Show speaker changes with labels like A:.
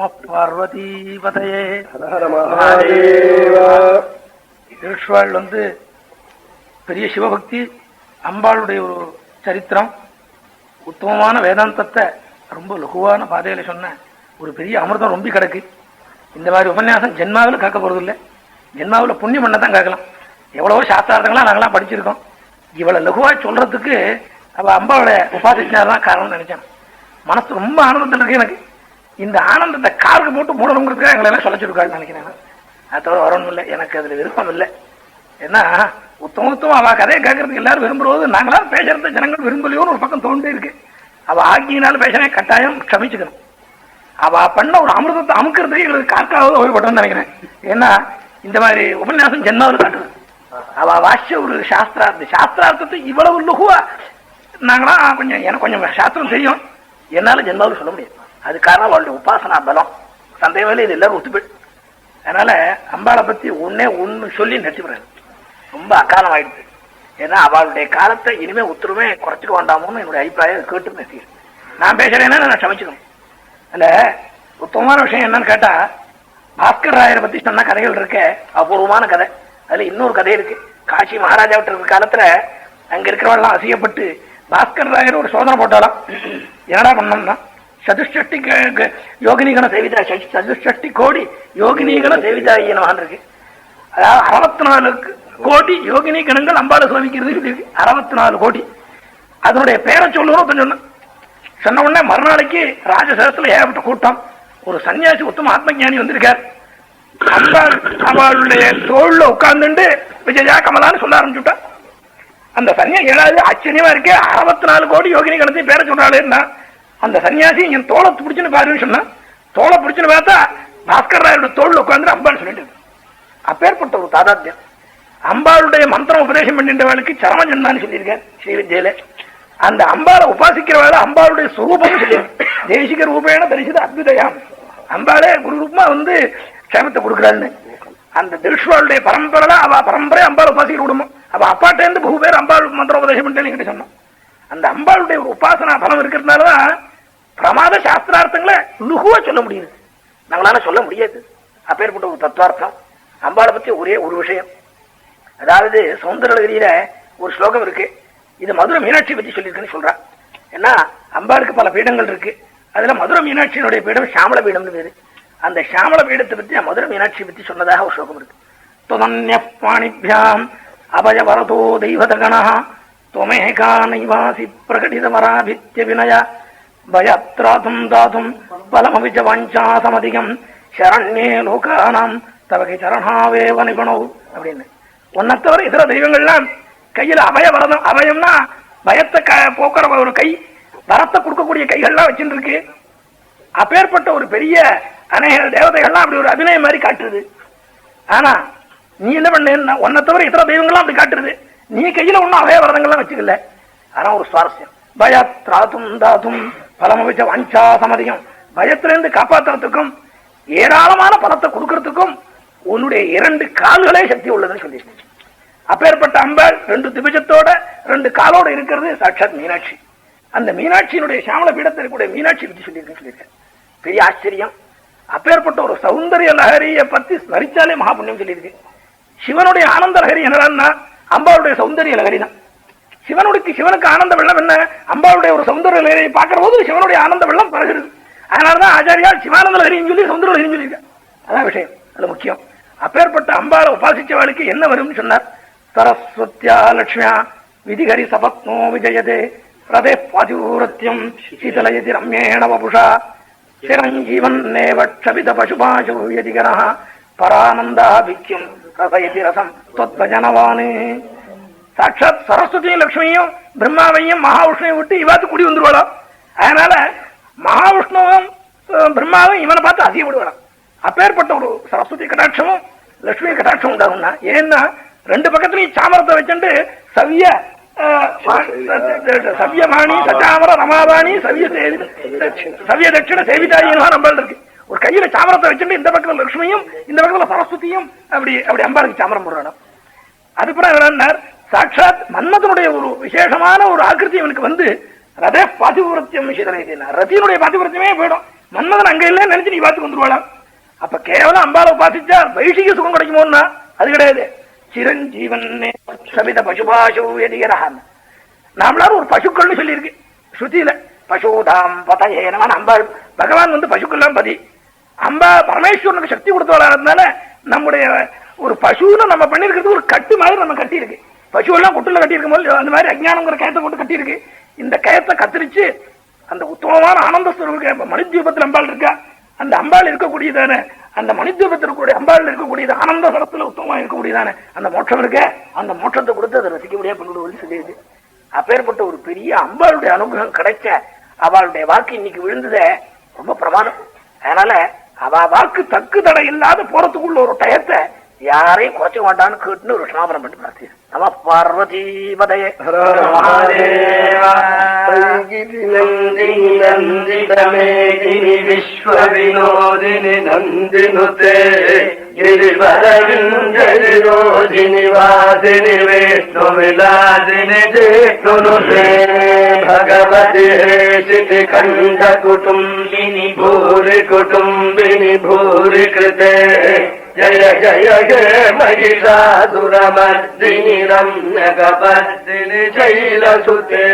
A: நம பார்வதீபதையே. திருஷ்வாள் பெரிய சிவபக்தி, அம்பாளுடைய ஒரு சரித்திரம், உத்தமமான வேதாந்தத்தை ரொம்ப லகுவான பாதையில சொன்ன ஒரு பெரிய அமிர்தம் ரொம்ப கிடக்கு. இந்த மாதிரி உபன்யாசம் ஜென்மாவில் கேட்க போறது இல்லை, ஜென்மாவில் புண்ணியம் பண்ண தான் கேட்கலாம். எவ்வளவோ சாஸ்திரார்த்தங்களா நாங்களாம் படிச்சிருக்கோம். இவ்வளவு லகுவா சொல்றதுக்கு அவ அம்பாவோட உபாசிச்சாதான் காரணம்னு நினைச்சேன். மனசு ரொம்ப ஆனந்தத்தில் இருக்கு. எனக்கு இந்த ஆனந்தத்தை காருக்கு போட்டு மூடணுங்கிறதுக்காக எங்களை எல்லாம் சொல்லிச்சிருக்காள் நினைக்கிறேன். அது தவிர வரணும் இல்லை, எனக்கு அதுல விருப்பம் இல்லை. ஏன்னா உத்தமத்துவம் அவ கதையை கேட்கறதுக்கு எல்லாரும் விரும்புறது, நாங்களாம் பேசுறத ஜனங்கள் விரும்பலையோன்னு ஒரு பக்கம் தோண்டே இருக்கு. அவ ஆக்கியினால பேசுறேன், கட்டாயம் க்ஷமிச்சுக்கணும். அவ பண்ண ஒரு அமிர்தத்தை அமுக்கிறதுக்கு எங்களுக்கு காக்காவது ஓய்வுபட்டோம்னு நினைக்கிறேன். ஏன்னா இந்த மாதிரி உபன்யாசம் ஜென்மாவில் காட்டுறது. அவ வாசிச்ச ஒரு சாஸ்திரார்த்தத்தை இவ்வளவு லகுவா நாங்களாம் எனக்கு கொஞ்சம் சாஸ்திரம் தெரியும், என்னால ஜென்மாவில் சொல்ல முடியாது. அது காரணம் அவளுடைய உபாசனா பலம். சந்தேகமே இது எல்லாரும் ஒத்துப்படு. அதனால அம்பாளை பத்தி ஒன்னு சொல்லி நிறுத்திவிடுறேன். ரொம்ப அகாலம் ஆயிடுச்சு. ஏன்னா அவளுடைய காலத்தை இனிமே ஒத்துருமே குறைச்சிக்க வேண்டாமோன்னு என்னுடைய அபிப்பிராயம் கேட்டு நிறுத்திக்கிறேன். நான் பேசுறேன்னா நான் சமைச்சுக்கணும். அதுல உத்தமமான விஷயம் என்னன்னு கேட்டா, பாஸ்கர் ராயரை பத்தி சொன்ன கதைகள் இருக்க, அபூர்வமான கதை. அதுல இன்னொரு கதை இருக்கு. காசி மகாராஜா விட்டு இருக்கிற காலத்துல அங்க இருக்கிறவெல்லாம் அசியப்பட்டு பாஸ்கர் ராயர் ஒரு சோதனை போட்டாலாம். என்னடா பண்ணோம்னா, சதுஷ்டி யோகினிகண சேவிதா, சதுஷ்டி கோடி யோகினிகண சேவிதா இருக்கு. அதாவது 64 கோடி யோகினி கணங்கள் அம்பாளை சுவாமிக்கிறது இருக்கு. 64 கோடி. அதனுடைய பேரை சொல்லணும் சொன்ன உடனே மறுநாளைக்கு ராஜசேஷத்துல ஏகப்பட்ட கூட்டம். ஒரு சன்னியாசி உத்தம ஆத்மஞானி வந்திருக்கார். அவளுடைய தோல்ல உட்கார்ந்துட்டு விஜயா கமலான்னு சொல்ல ஆரம்பிச்சுட்டா. அந்த சன்னியாசி ஏதாவது ஆச்சரியமா இருக்கே, 64 கோடி யோகினி கணத்தையும் பேரை சொல்றாளேன்னா, அந்த சன்னியாசி என் தோலை பிடிச்சுன்னு பாருன்னு சொன்னா, தோலை பிடிச்சுன்னு பார்த்தா பாஸ்கர் ராயோட தோல்ல உட்கார்ந்து அம்பாள் சொல்லிட்டு. அப்பேற்பட்ட ஒரு தாதாத்யம். அம்பாளுடைய மந்திரம் உபதேசம் பண்ணின்றவளுக்கு சரம ஜன்மான்னு சொல்லியிருக்கார் ஸ்ரீவித்யில. அந்த அம்பாளை உபாசிக்கிறவாள் அம்பாளுடைய சுரூபம் சொல்லியிருக்கு. தேசிக ரூபேன தரிசித அத்விதயாம். அம்பாளே குரு ரூபமா க்ஷேமத்தை கொடுக்குறாள்னு. அந்த திருஷ்வாளுடைய பரம்பரை அவ பரம்பரை அம்பாள் உபாசிக்கிற குடும்பம். அவ அப்பாட்டே இருந்து பகு பேர் அம்பாள் மந்திரம் உபதேசம் பண்ணிட்டு சொன்னோம். அந்த அம்பாளுடைய ஒரு உபாசனா பலம் இருக்கிறதுனாலதான் பிரமாத சாஸ்திரார்த்தங்களை லுகுவா சொல்ல முடியுது, நம்மளால சொல்ல முடியாது. அப்பேற்பட்ட ஒரு தத்துவார்த்தம். அம்பாளை பத்தி ஒரே ஒரு விஷயம். அதாவது சௌந்தரகிரியில ஒரு ஸ்லோகம் இருக்கு. இது மதுரை மீனாட்சி பத்தி சொல்லியிருக்குன்னு சொல்றா. ஏன்னா அம்பாளுக்கு பல பீடங்கள் இருக்கு. அதுல மதுரை மீனாட்சியினுடைய பீடம் சாமள பீடம்னு பேரு. அந்த சாமள பீடத்தை பத்தி மதுரை மீனாட்சி பத்தி சொன்னதாக ஒரு ஸ்லோகம் இருக்கு. துவன்ய பாணிபியாம் அபய வரதோ தெய்வதகணா துவமேகா நைவாசி பிரகடித வராபித்ய வினய பயத்ராதும் தாதும் பலமவிஜ வாஞ்சா சமதிகம் சரண்யே லோகானாம் தவகை சரணாவேவ நிபுணோ அப்படின்னு. ஒன்ன தவிர இதர தெய்வங்கள்லாம் கையில அபய வரதம், அபயம்னா பயத்தை போக்குற ஒரு கை, வரத்தை கொடுக்கக்கூடிய கைகள்லாம் வச்சுட்டு இருக்கு. அப்பேற்பட்ட ஒரு பெரிய அநேக தேவதைகள்லாம் அப்படி ஒரு அபிநயம் மாதிரி காட்டுறது. ஆனா நீ என்ன பண்ண, ஒன்ன தவிர இதர தெய்வங்கள்லாம் அப்படி காட்டுறது. நீ கையில ஒன்னும் அபய வரதங்கள்லாம் வச்சுக்கல. ஆனா ஒரு சுவாரஸ்யம், பயத்ராதும் தாதும் பலமவிச்ச வாஞ்சா சமதிகம். பயத்திலிருந்து காப்பாற்றுறதுக்கும் ஏராளமான பலத்தை கொடுக்கறதுக்கும் உன்னுடைய 2 கால்களே சக்தி உள்ளதுன்னு சொல்லியிருக்கேன். அப்பேற்பட்ட அம்பாள் 2 திபிஜத்தோட 2 காலோட இருக்கிறது சாட்சாத் மீனாட்சி. அந்த மீனாட்சியினுடைய சாமள பீடத்தில் கூட மீனாட்சி பற்றி சொல்லியிருக்கேன். பெரிய ஆச்சரியம். அப்பேற்பட்ட ஒரு சௌந்தரிய லஹரியை பத்தி ஸ்மரிச்சாலே மகாபுண்ணியம் சொல்லியிருக்கு. சிவனுடைய ஆனந்த லஹரி என்னடான்னா அம்பாளுடைய சௌந்தரிய லஹரி தான். சிவனுக்கு ஆனந்த வெள்ளம் என்ன, அம்பாளுடைய ஒரு சௌந்தரிய லஹரியை பார்க்கிற போது சிவனுடைய ஆனந்த வெள்ளம் பரகிறது. அதனாலதான் ஆச்சாரியால் சிவானந்த லஹரின்னு சொல்லி சௌந்தர லஹரின்னு சொல்லியிருக்கார். அதான் விஷயம், அது முக்கியம். அப்பேற்பட்ட அம்பாளை உபாசிச்சவாளுக்கு என்ன வரும்னு சொன்னார். சரஸ்வத்யா லட்சுமியா விதிகரி சபத்னோ விஜயதே பிரதே பாதிரத்தியம் சீதலயதி ரம்யேண வபுஷா சிரஞ்சீவன் நேவட்சபித பசுபாசுயதிகர பரானந்தா விக்கியம் ரசயதி ரசம் தொத்பஜனவானு. சாட்சாத் சரஸ்வதியும் லட்சுமியும் பிரம்மாவையும் மகாவிஷ்ணுவையும் விட்டு இவாத்து கூடி வந்துருவாளா. அதனால மகாவிஷ்ணுவும் பிரம்மாவும் இவனை பார்த்து அதிகப்படுவாளாம். அப்பேற்பட்ட ஒரு சரஸ்வதி கடாட்சமும் லட்சுமி கடாட்சம் உண்டாகும்னா, ஏன்னா 2 பக்கத்துலயும் சாமரத்தை வச்சுட்டு சவ்யமாணி சச்சாமர ரமாபாணி சவ்ய தட்சிண சேவிதாயினா நம்பள் இருக்கு. ஒரு கையில சாமரத்தை வச்சுட்டு இந்த பக்கத்துல லட்சுமியும் இந்த பக்கத்துல சரஸ்வதியும் அப்படி அம்பாளுக்கு சாமரம் போடுறான். அதுக்கப்புறம் என்ன, சாட்சாத் மன்மதனுடைய ஒரு விசேஷமான ஒரு ஆக்கிருத்தி இவனுக்கு ரத பாதிபுரத்தியம் ரத்தியினுடைய பாதிபுரத்தியமே போயிடும். மன்மதன் அங்க இல்ல நினைச்சு நீ பார்த்து வந்துருவாளாம். அப்ப கேவலம் அம்பாவை உபாசிச்சா வைஷிக சுகம் கிடைக்குமோன்னா அது கிடையாது. சிரஞ்சீவன் சபித பசுபாசு எதிகரஹான் நாமளாரும் ஒரு பசுக்கள்னு சொல்லி இருக்கு ஸ்ருதியில. பசுதாம் பதேனவன் அம்பாள் பகவான் வந்து பசுக்கள்லாம் பதி. அம்பா பரமேஸ்வரனுக்கு சக்தி கொடுத்தவளாகிறதுனால நம்முடைய ஒரு பசுன்னு நம்ம பண்ணிருக்கிறது ஒரு கட்டு மாதிரி நம்ம கட்டி இருக்கு. பசு எல்லாம் கொட்டுல கட்டி இருக்கும் போது அந்த மாதிரி அஜ்ஞானங்கிற கயத்தை போட்டு கட்டி இருக்கு. இந்த கயத்தை கத்திரிச்சு அந்த உத்தமமான ஆனந்த ஸ்வரூப மணித்வீபத்தில் அம்பாள் இருக்கா. அந்த அம்பாள் இருக்கக்கூடியதான அந்த மணித்வீபத்தில் இருக்கக்கூடிய அம்பாள் இருக்கக்கூடியது ஆனந்த சரத்துல உத்தமமா இருக்கக்கூடியதான அந்த மோட்சம் இருக்க. அந்த மோட்சத்தை கொடுத்து அதை ரசிக்க முடியாது பண்ணிவிடுவது சொல்லியது. அப்பேற்பட்ட ஒரு பெரிய அம்பாளுடைய அனுகிரகம் கிடைச்ச அவளுடைய வாக்கு இன்னைக்கு விழுந்தத ரொம்ப பிரமாதம். அதனால அவ வாக்கு தக்கு தடை இல்லாத போறதுக்குள்ள ஒரு டயத்தை யாரையும் குறைச்ச மாட்டான்னு கேட்டுன்னு ஒரு சமாபனம் பண்ணி பார்த்து நம பார்வதி பதயே
B: நந்திதமேதினி விஸ்வ வினோதினி நந்தினுதே गिरिवरविंदरोधिनि वासिनि विष्णु विलासिनि जिष्णुनुते भगवति हेशिति कंठ कुटुंबिनि भूरि कुटुंबिनि भूरि कृते जय जय हे महिषासुरमर्दिनि रम्यकपर्दिनि शैलसुते।